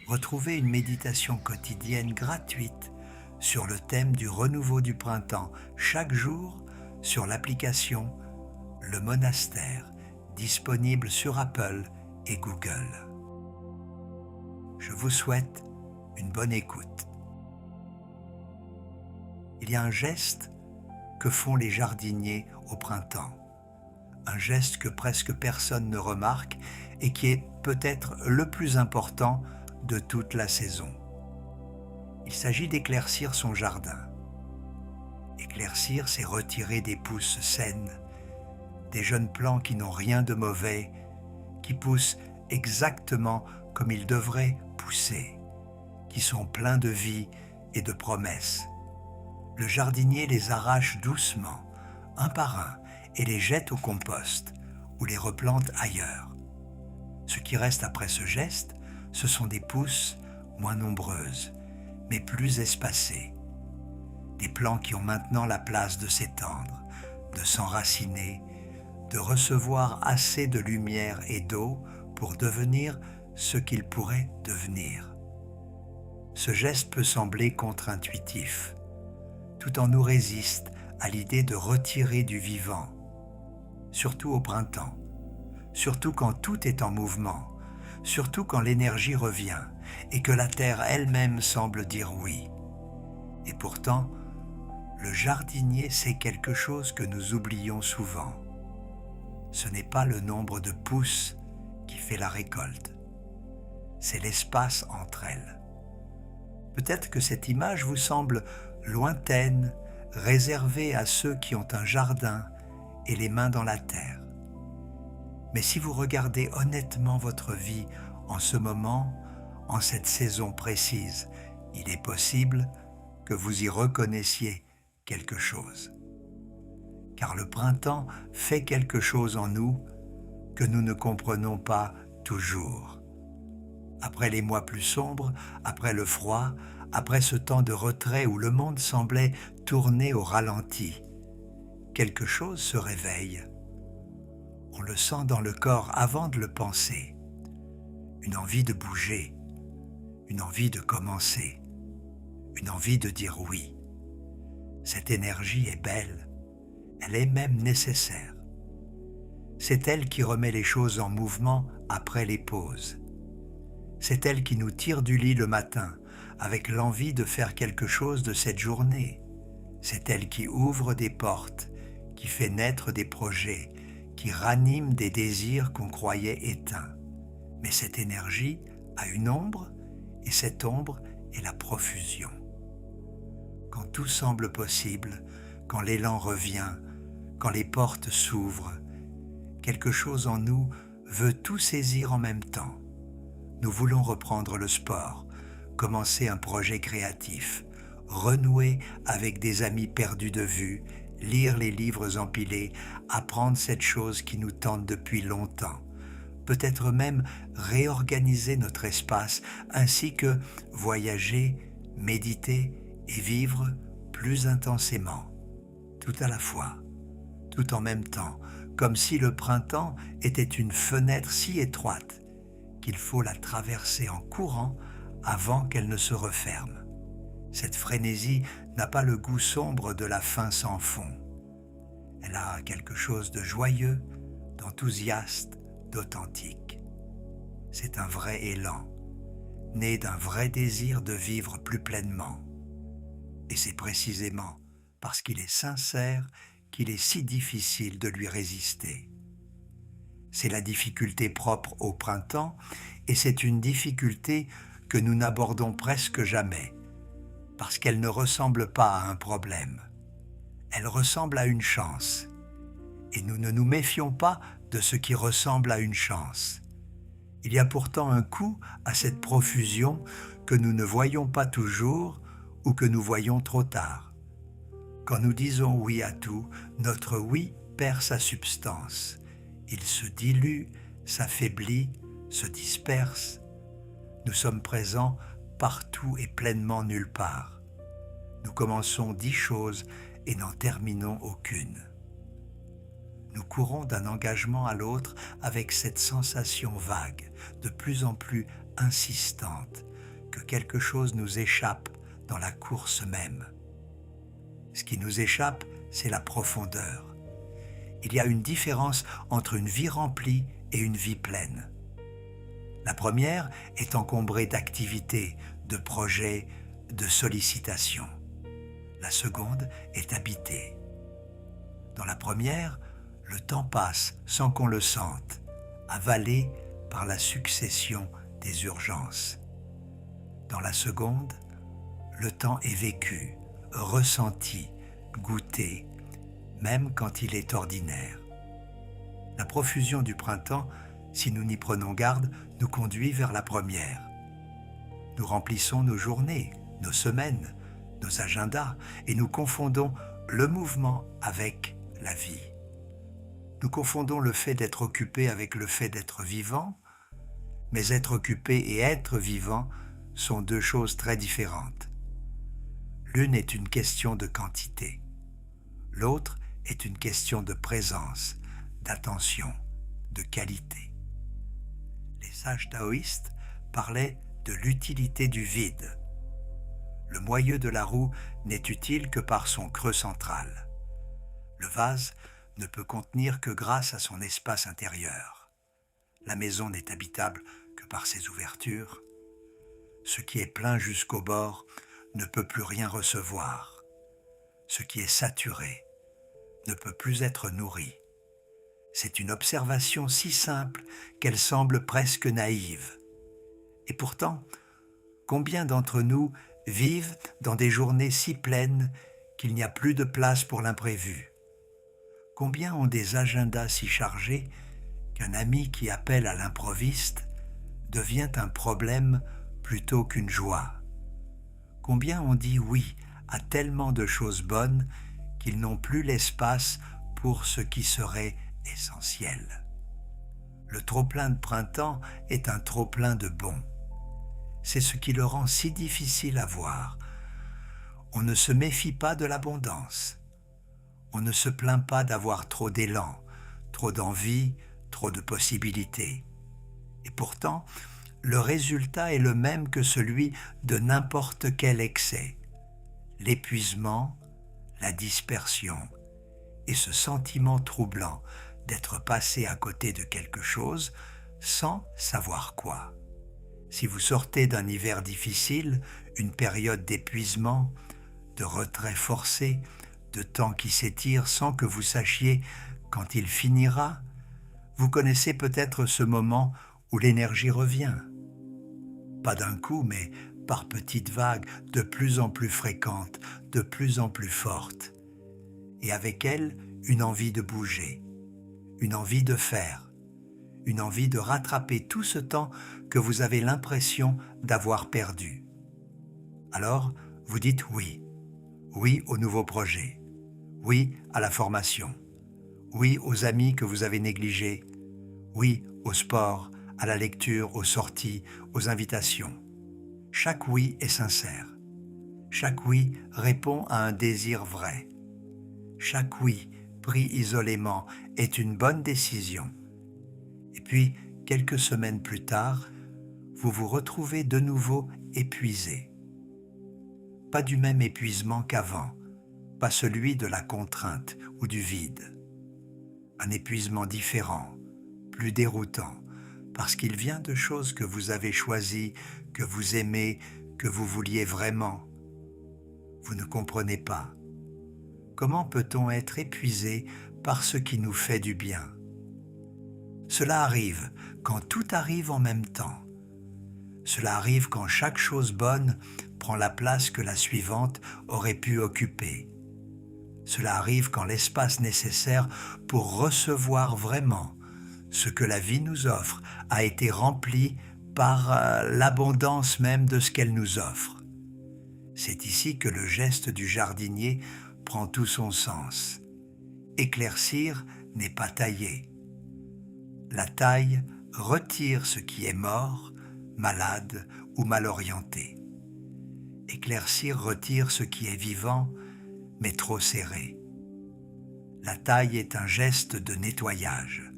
Retrouvez une méditation quotidienne gratuite sur le thème du renouveau du printemps chaque jour sur l'application Le Monastère, disponible sur Apple et Google. Je vous souhaite une bonne écoute. Il y a un geste que font les jardiniers au printemps, un geste que presque personne ne remarque et qui est peut-être le plus important de toute la saison. Il s'agit d'éclaircir son jardin. Éclaircir, c'est retirer des pousses saines, des jeunes plants qui n'ont rien de mauvais, qui poussent exactement comme ils devraient pousser, qui sont pleins de vie et de promesses. Le jardinier les arrache doucement, un par un, et les jette au compost ou les replante ailleurs. Ce qui reste après ce geste, ce sont des pousses moins nombreuses, mais plus espacées. Des plants qui ont maintenant la place de s'étendre, de s'enraciner, de recevoir assez de lumière et d'eau pour devenir ce qu'ils pourraient devenir. Ce geste peut sembler contre-intuitif. Tout en nous résiste à l'idée de retirer du vivant, surtout au printemps, surtout quand tout est en mouvement, surtout quand l'énergie revient et que la terre elle-même semble dire oui. Et pourtant, le jardinier sait quelque chose que nous oublions souvent. Ce n'est pas le nombre de pousses qui fait la récolte, c'est l'espace entre elles. Peut-être que cette image vous semble lointaine, réservée à ceux qui ont un jardin et les mains dans la terre. Mais si vous regardez honnêtement votre vie en ce moment, en cette saison précise, il est possible que vous y reconnaissiez quelque chose. Car le printemps fait quelque chose en nous que nous ne comprenons pas toujours. Après les mois plus sombres, après le froid, après ce temps de retrait où le monde semblait tourner au ralenti, quelque chose se réveille. On le sent dans le corps avant de le penser. Une envie de bouger, une envie de commencer, une envie de dire oui. Cette énergie est belle, elle est même nécessaire. C'est elle qui remet les choses en mouvement après les pauses. C'est elle qui nous tire du lit le matin avec l'envie de faire quelque chose de cette journée. C'est elle qui ouvre des portes, qui fait naître des projets, qui ranime des désirs qu'on croyait éteints. Mais cette énergie a une ombre, et cette ombre est la profusion. Quand tout semble possible, quand l'élan revient, quand les portes s'ouvrent, quelque chose en nous veut tout saisir en même temps. Nous voulons reprendre le sport, commencer un projet créatif, renouer avec des amis perdus de vue, lire les livres empilés, apprendre cette chose qui nous tente depuis longtemps, peut-être même réorganiser notre espace, ainsi que voyager, méditer et vivre plus intensément, tout à la fois, tout en même temps, comme si le printemps était une fenêtre si étroite qu'il faut la traverser en courant avant qu'elle ne se referme. Cette frénésie n'a pas le goût sombre de la fin sans fond. Elle a quelque chose de joyeux, d'enthousiaste, d'authentique. C'est un vrai élan, né d'un vrai désir de vivre plus pleinement. Et c'est précisément parce qu'il est sincère qu'il est si difficile de lui résister. C'est la difficulté propre au printemps et c'est une difficulté que nous n'abordons presque jamais parce qu'elle ne ressemble pas à un problème. Elle ressemble à une chance et nous ne nous méfions pas de ce qui ressemble à une chance. Il y a pourtant un coût à cette profusion que nous ne voyons pas toujours ou que nous voyons trop tard. Quand nous disons oui à tout, notre oui perd sa substance. Il se dilue, s'affaiblit, se disperse. Nous sommes présents partout et pleinement nulle part. Nous commençons 10 choses et n'en terminons aucune. Nous courons d'un engagement à l'autre avec cette sensation vague, de plus en plus insistante, que quelque chose nous échappe dans la course même. Ce qui nous échappe, c'est la profondeur. Il y a une différence entre une vie remplie et une vie pleine. La première est encombrée d'activités, de projets, de sollicitations. La seconde est habitée. Dans la première, le temps passe sans qu'on le sente, avalé par la succession des urgences. Dans la seconde, le temps est vécu, ressenti, goûté, même quand il est ordinaire. La profusion du printemps, si nous n'y prenons garde, nous conduit vers la première. Nous remplissons nos journées, nos semaines, nos agendas, et nous confondons le mouvement avec la vie. Nous confondons le fait d'être occupé avec le fait d'être vivant, mais être occupé et être vivant sont deux choses très différentes. L'une est une question de quantité, l'autre est une question de présence, d'attention, de qualité. Les sages taoïstes parlaient de l'utilité du vide. Le moyeu de la roue n'est utile que par son creux central. Le vase ne peut contenir que grâce à son espace intérieur. La maison n'est habitable que par ses ouvertures. Ce qui est plein jusqu'au bord ne peut plus rien recevoir. Ce qui est saturé ne peut plus être nourri. C'est une observation si simple qu'elle semble presque naïve. Et pourtant, combien d'entre nous vivent dans des journées si pleines qu'il n'y a plus de place pour l'imprévu? Combien ont des agendas si chargés qu'un ami qui appelle à l'improviste devient un problème plutôt qu'une joie? Combien ont dit oui à tellement de choses bonnes qu'ils n'ont plus l'espace pour ce qui serait essentiel? Le trop-plein de printemps est un trop-plein de bon. C'est ce qui le rend si difficile à voir. On ne se méfie pas de l'abondance. On ne se plaint pas d'avoir trop d'élan, trop d'envie, trop de possibilités. Et pourtant, le résultat est le même que celui de n'importe quel excès. L'épuisement, la dispersion et ce sentiment troublant d'être passé à côté de quelque chose sans savoir quoi. Si vous sortez d'un hiver difficile, une période d'épuisement, de retrait forcé, de temps qui s'étire sans que vous sachiez quand il finira, vous connaissez peut-être ce moment où l'énergie revient. Pas d'un coup, mais par petites vagues de plus en plus fréquentes, de plus en plus fortes. Et avec elles, une envie de bouger, une envie de faire, une envie de rattraper tout ce temps que vous avez l'impression d'avoir perdu. Alors, vous dites oui. Oui au nouveau projet. Oui à la formation. Oui aux amis que vous avez négligés. Oui au sport, à la lecture, aux sorties, aux invitations. Chaque oui est sincère. Chaque oui répond à un désir vrai. Chaque oui, pris isolément, est une bonne décision. Et puis, quelques semaines plus tard, vous vous retrouvez de nouveau épuisé. Pas du même épuisement qu'avant, pas celui de la contrainte ou du vide. Un épuisement différent, plus déroutant, parce qu'il vient de choses que vous avez choisies, que vous aimez, que vous vouliez vraiment. Vous ne comprenez pas. Comment peut-on être épuisé par ce qui nous fait du bien? Cela arrive quand tout arrive en même temps. Cela arrive quand chaque chose bonne prend la place que la suivante aurait pu occuper. Cela arrive quand l'espace nécessaire pour recevoir vraiment ce que la vie nous offre a été rempli par l'abondance même de ce qu'elle nous offre. C'est ici que le geste du jardinier prend tout son sens. Éclaircir n'est pas tailler. La taille retire ce qui est mort, malade ou mal orienté. Éclaircir retire ce qui est vivant, mais trop serré. La taille est un geste de nettoyage.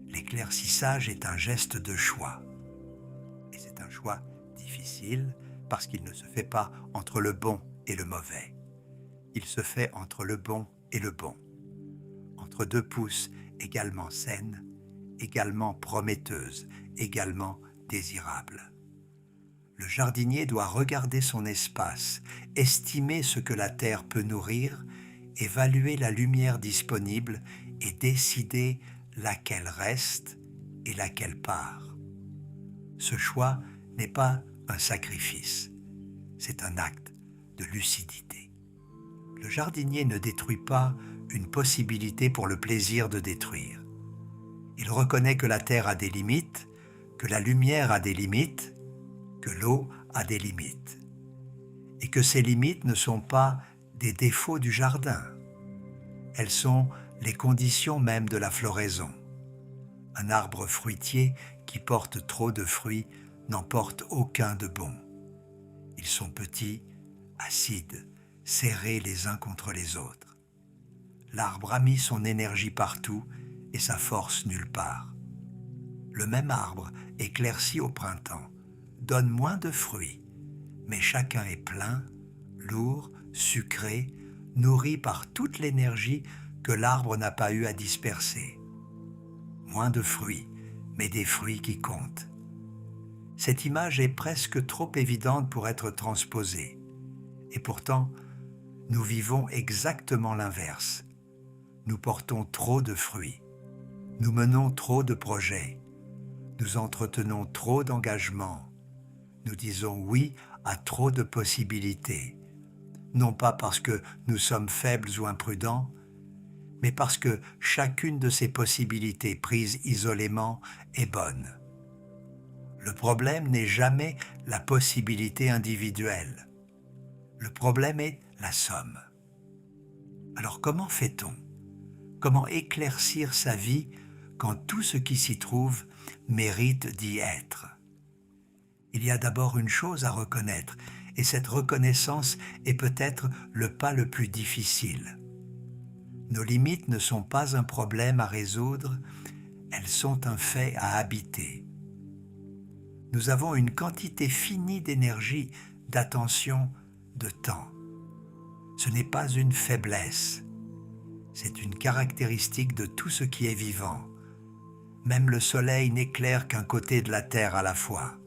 L'éclaircissage est un geste de choix. Et c'est un choix difficile. difficile parce qu'il ne se fait pas entre le bon et le mauvais. Il se fait entre le bon et le bon, entre deux pousses également saines, également prometteuses, également désirables. Le jardinier doit regarder son espace, estimer ce que la terre peut nourrir, évaluer la lumière disponible et décider laquelle reste et laquelle part. Ce choix n'est pas un sacrifice, c'est un acte de lucidité. Le jardinier ne détruit pas une possibilité pour le plaisir de détruire. Il reconnaît que la terre a des limites, que la lumière a des limites, que l'eau a des limites, et que ces limites ne sont pas des défauts du jardin. Elles sont les conditions mêmes de la floraison. Un arbre fruitier qui porte trop de fruits n'en porte aucun de bon. Ils sont petits, acides, serrés les uns contre les autres. L'arbre a mis son énergie partout et sa force nulle part. Le même arbre, éclairci au printemps, donne moins de fruits, mais chacun est plein, lourd, sucré, nourri par toute l'énergie que l'arbre n'a pas eu à disperser. Moins de fruits, mais des fruits qui comptent. Cette image est presque trop évidente pour être transposée. Et pourtant, nous vivons exactement l'inverse. Nous portons trop de fruits. Nous menons trop de projets. Nous entretenons trop d'engagements. Nous disons oui à trop de possibilités. Non pas parce que nous sommes faibles ou imprudents, mais parce que chacune de ces possibilités prises isolément est bonne. Le problème n'est jamais la possibilité individuelle. Le problème est la somme. Alors comment fait-on ? Comment éclaircir sa vie quand tout ce qui s'y trouve mérite d'y être ? Il y a d'abord une chose à reconnaître, et cette reconnaissance est peut-être le pas le plus difficile. Nos limites ne sont pas un problème à résoudre, elles sont un fait à habiter. Nous avons une quantité finie d'énergie, d'attention, de temps. Ce n'est pas une faiblesse, c'est une caractéristique de tout ce qui est vivant. Même le soleil n'éclaire qu'un côté de la terre à la fois.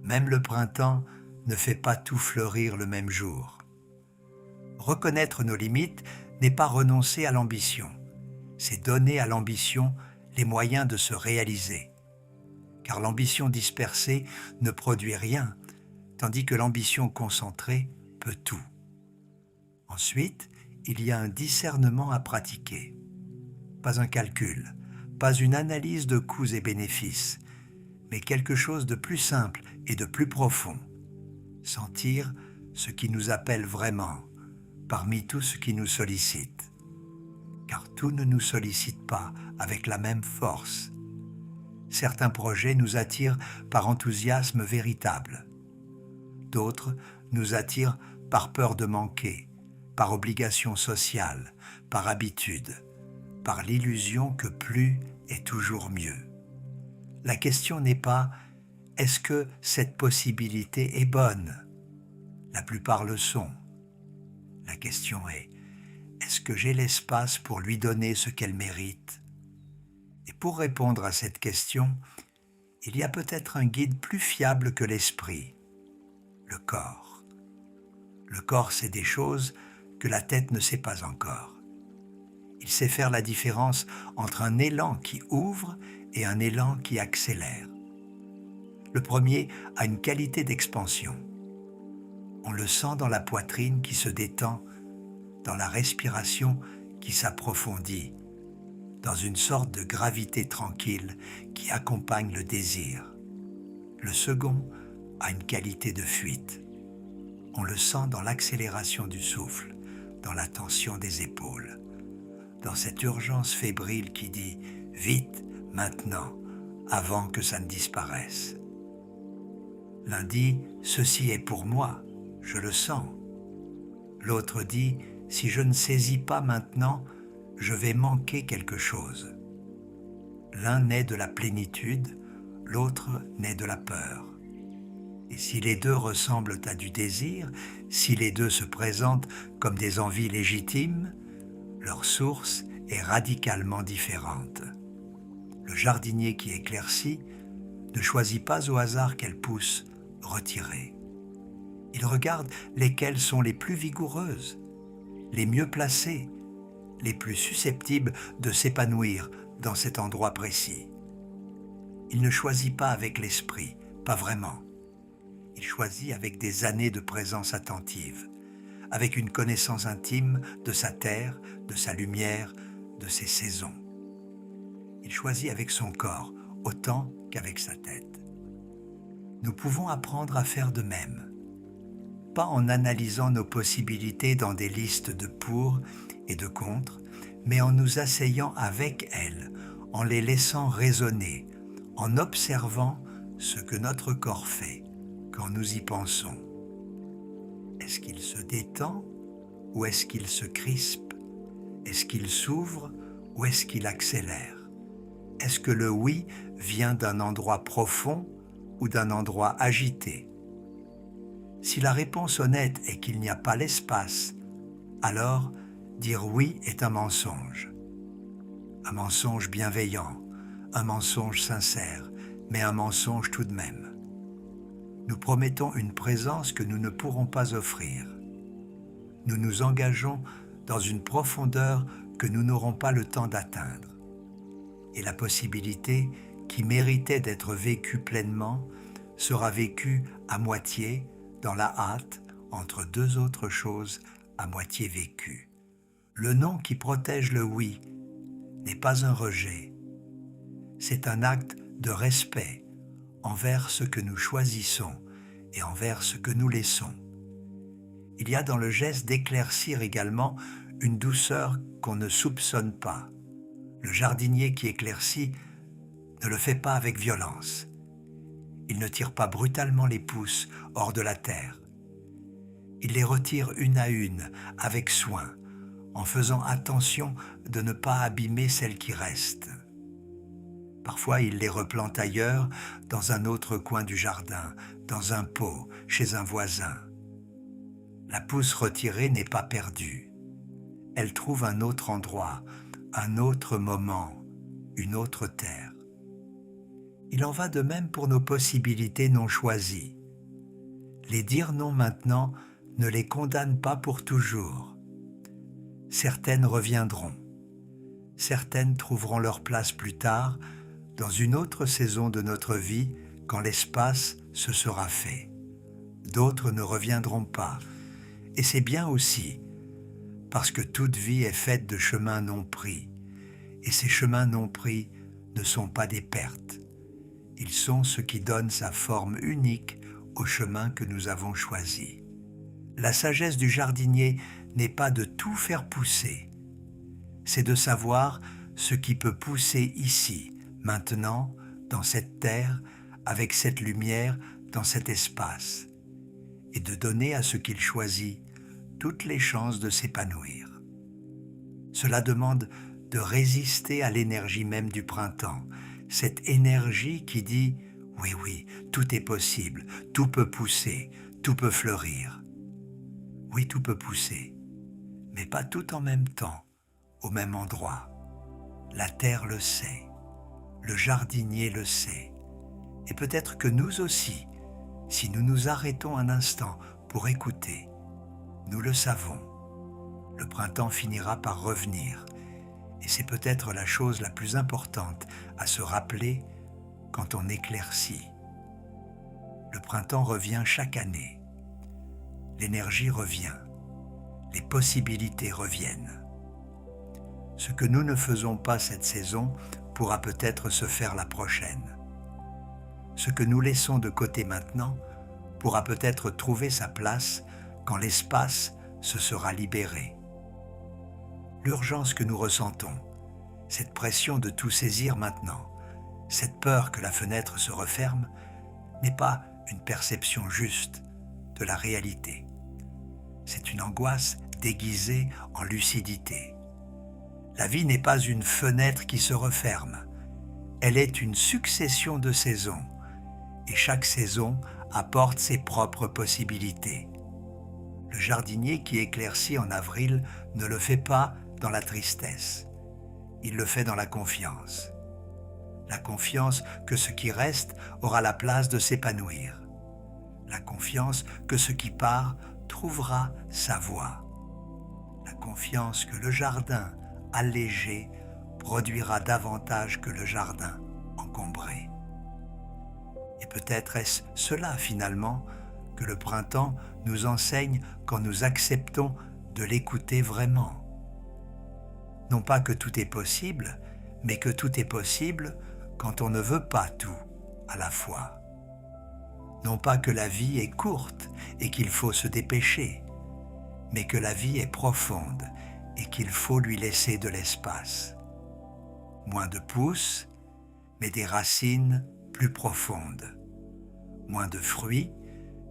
Même le printemps ne fait pas tout fleurir le même jour. Reconnaître nos limites n'est pas renoncer à l'ambition, c'est donner à l'ambition les moyens de se réaliser. Car l'ambition dispersée ne produit rien, tandis que l'ambition concentrée peut tout. Ensuite, il y a un discernement à pratiquer. Pas un calcul, pas une analyse de coûts et bénéfices, mais quelque chose de plus simple et de plus profond. Sentir ce qui nous appelle vraiment, parmi tout ce qui nous sollicite. Car tout ne nous sollicite pas avec la même force. Certains projets nous attirent par enthousiasme véritable. D'autres nous attirent par peur de manquer, par obligation sociale, par habitude, par l'illusion que plus est toujours mieux. La question n'est pas « est-ce que cette possibilité est bonne ?» La plupart le sont. La question est « est-ce que j'ai l'espace pour lui donner ce qu'elle mérite ?» Et pour répondre à cette question, il y a peut-être un guide plus fiable que l'esprit, le corps. Le corps sait des choses que la tête ne sait pas encore. Il sait faire la différence entre un élan qui ouvre et un élan qui accélère. Le premier a une qualité d'expansion. On le sent dans la poitrine qui se détend, dans la respiration qui s'approfondit, dans une sorte de gravité tranquille qui accompagne le désir. Le second a une qualité de fuite. On le sent dans l'accélération du souffle, dans la tension des épaules, dans cette urgence fébrile qui dit « vite, maintenant », avant que ça ne disparaisse. L'un dit « ceci est pour moi, je le sens ». L'autre dit « si je ne saisis pas maintenant, je vais manquer quelque chose ». L'un naît de la plénitude, l'autre naît de la peur. Et si les deux ressemblent à du désir, si les deux se présentent comme des envies légitimes, leur source est radicalement différente. Le jardinier qui éclaircit ne choisit pas au hasard quelles pousses retirer. Il regarde lesquelles sont les plus vigoureuses, les mieux placées, les plus susceptibles de s'épanouir dans cet endroit précis. Il ne choisit pas avec l'esprit, pas vraiment. Il choisit avec des années de présence attentive, avec une connaissance intime de sa terre, de sa lumière, de ses saisons. Il choisit avec son corps autant qu'avec sa tête. Nous pouvons apprendre à faire de même, pas en analysant nos possibilités dans des listes de pour et de contre, mais en nous asseyant avec elles, en les laissant résonner, en observant ce que notre corps fait quand nous y pensons. Est-ce qu'il se détend ou est-ce qu'il se crispe? Est-ce qu'il s'ouvre ou est-ce qu'il accélère? Est-ce que le oui vient d'un endroit profond ou d'un endroit agité? Si la réponse honnête est qu'il n'y a pas l'espace, alors dire oui est un mensonge bienveillant, un mensonge sincère, mais un mensonge tout de même. Nous promettons une présence que nous ne pourrons pas offrir. Nous nous engageons dans une profondeur que nous n'aurons pas le temps d'atteindre. Et la possibilité qui méritait d'être vécue pleinement sera vécue à moitié dans la hâte entre deux autres choses à moitié vécues. Le non qui protège le oui n'est pas un rejet, c'est un acte de respect envers ce que nous choisissons et envers ce que nous laissons. Il y a dans le geste d'éclaircir également une douceur qu'on ne soupçonne pas. Le jardinier qui éclaircit ne le fait pas avec violence. Il ne tire pas brutalement les pousses hors de la terre. Il les retire une à une, avec soin, en faisant attention de ne pas abîmer celles qui restent. Parfois, il les replante ailleurs, dans un autre coin du jardin, dans un pot, chez un voisin. La pousse retirée n'est pas perdue. Elle trouve un autre endroit, un autre moment, une autre terre. Il en va de même pour nos possibilités non choisies. Les dire non maintenant ne les condamne pas pour toujours. Certaines reviendront. Certaines trouveront leur place plus tard, dans une autre saison de notre vie, quand l'espace se sera fait. D'autres ne reviendront pas. Et c'est bien aussi, parce que toute vie est faite de chemins non pris. Et ces chemins non pris ne sont pas des pertes. Ils sont ce qui donne sa forme unique au chemin que nous avons choisi. La sagesse du jardinier n'est pas de tout faire pousser. C'est de savoir ce qui peut pousser ici, maintenant, dans cette terre, avec cette lumière, dans cet espace, et de donner à ce qu'il choisit toutes les chances de s'épanouir. Cela demande de résister à l'énergie même du printemps, cette énergie qui dit « oui, oui, tout est possible, tout peut pousser, tout peut fleurir ». Oui, tout peut pousser, mais pas tout en même temps, au même endroit. La terre le sait, le jardinier le sait, et peut-être que nous aussi, si nous nous arrêtons un instant pour écouter, nous le savons. Le printemps finira par revenir, et c'est peut-être la chose la plus importante à se rappeler quand on éclaircit. Le printemps revient chaque année. L'énergie revient. Les possibilités reviennent. Ce que nous ne faisons pas cette saison pourra peut-être se faire la prochaine. Ce que nous laissons de côté maintenant pourra peut-être trouver sa place quand l'espace se sera libéré. L'urgence que nous ressentons, cette pression de tout saisir maintenant, cette peur que la fenêtre se referme, n'est pas une perception juste de la réalité. C'est une angoisse déguisée en lucidité. La vie n'est pas une fenêtre qui se referme. Elle est une succession de saisons, et chaque saison apporte ses propres possibilités. Le jardinier qui éclaircit en avril ne le fait pas dans la tristesse, il le fait dans la confiance. La confiance que ce qui reste aura la place de s'épanouir. La confiance que ce qui part trouvera sa voie. La confiance que le jardin allégé produira davantage que le jardin encombré. Et peut-être est-ce cela finalement que le printemps nous enseigne quand nous acceptons de l'écouter vraiment. Non pas que tout est possible, mais que tout est possible quand on ne veut pas tout à la fois. Non pas que la vie est courte et qu'il faut se dépêcher, mais que la vie est profonde et qu'il faut lui laisser de l'espace. Moins de pousses, mais des racines plus profondes. Moins de fruits,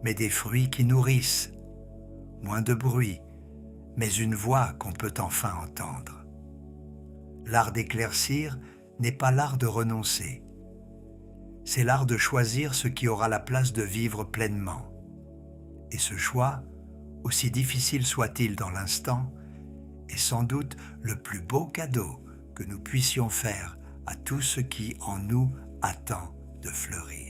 mais des fruits qui nourrissent. Moins de bruit, mais une voix qu'on peut enfin entendre. L'art d'éclaircir n'est pas l'art de renoncer. C'est l'art de choisir ce qui aura la place de vivre pleinement. Et ce choix, aussi difficile soit-il dans l'instant, est sans doute le plus beau cadeau que nous puissions faire à tout ce qui en nous attend de fleurir.